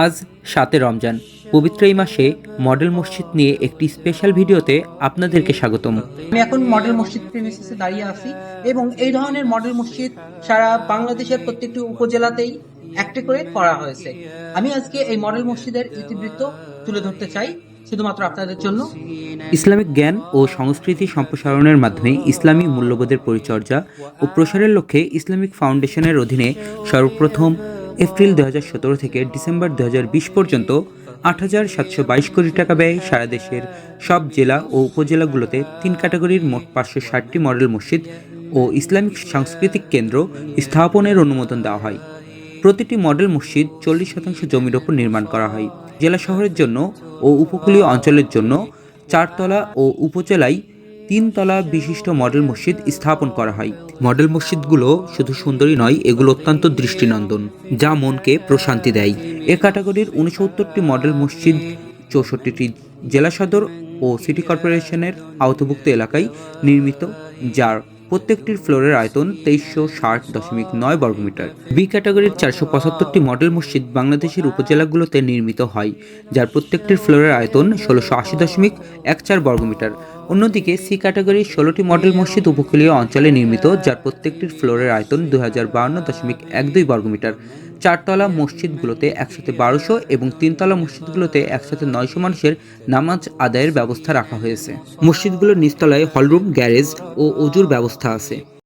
আজ ৭ রমজান। পবিত্র এই মাসে মডেল মসজিদ নিয়ে একটি স্পেশাল ভিডিওতে আপনাদেরকে স্বাগতম। আমি এখন মডেল মসজিদ প্রিমিসেসে দাঁড়িয়ে আছি এবং এই ধরনের মডেল মসজিদ সারা বাংলাদেশের প্রত্যেকটি উপজেলাতেই একটি করে করা হয়েছে। আমি আজকে এই মডেল মসজিদের ইতিবৃত্ত তুলে ধরতে চাই শুধুমাত্র আপনাদের জন্য। ইসলামিক জ্ঞান ও সংস্কৃতি সম্প্রসারণের মাধ্যমে ইসলামী মূল্যবোধের পরিচর্যা ও প্রসারের লক্ষ্যে ইসলামিক ফাউন্ডেশনের অধীনে সর্বপ্রথম এপ্রিল 2017 থেকে ডিসেম্বর 2020 পর্যন্ত 8,722 কোটি টাকা ব্যয়ে সারা দেশের সব জেলা ও উপজেলাগুলোতে 3 ক্যাটাগরির মোট 560টি মডেল মসজিদ ও ইসলামিক সাংস্কৃতিক কেন্দ্র স্থাপনের অনুমোদন দেওয়া হয়। প্রতিটি মডেল মসজিদ 40% জমির ওপর নির্মাণ করা হয়। জেলা শহরের জন্য ও উপকূলীয় অঞ্চলের জন্য 4 তলা ও উপজেলায় 3 তলা বিশিষ্ট মডেল মসজিদ স্থাপন করা হয়। মডেল মসজিদগুলো শুধু সুন্দরই নয়, এগুলো অত্যন্ত দৃষ্টিনন্দন, যা মনকে প্রশান্তি দেয়। এ ক্যাটাগরির 69টি মডেল মসজিদ 64টি জেলা সদর ও সিটি কর্পোরেশনের আওতাভুক্ত এলাকায় নির্মিত, যার প্রত্যেকটির ফ্লোরের আয়তন 2360.9 বর্গমিটার। বি ক্যাটাগরির 475টি মডেল মসজিদ বাংলাদেশের উপজেলাগুলোতে নির্মিত হয়, যার প্রত্যেকটির ফ্লোরের আয়তন 1680.14 বর্গমিটার। অন্যদিকে সি ক্যাটাগরির 16টি মডেল মসজিদ উপকূলীয় অঞ্চলে নির্মিত, যার প্রত্যেকটির ফ্লোরের আয়তন 2052.12 বর্গমিটার। 4 তলা মসজিদগুলোতে একসাথে 1200 এবং 3 তলা মসজিদগুলোতে একসাথে 900 মানুষের নামাজ আদায়ের ব্যবস্থা রাখা হয়েছে। মসজিদগুলোর নিচতলায় হলরুম, গ্যারেজ ও অজুর ব্যবস্থা আছে।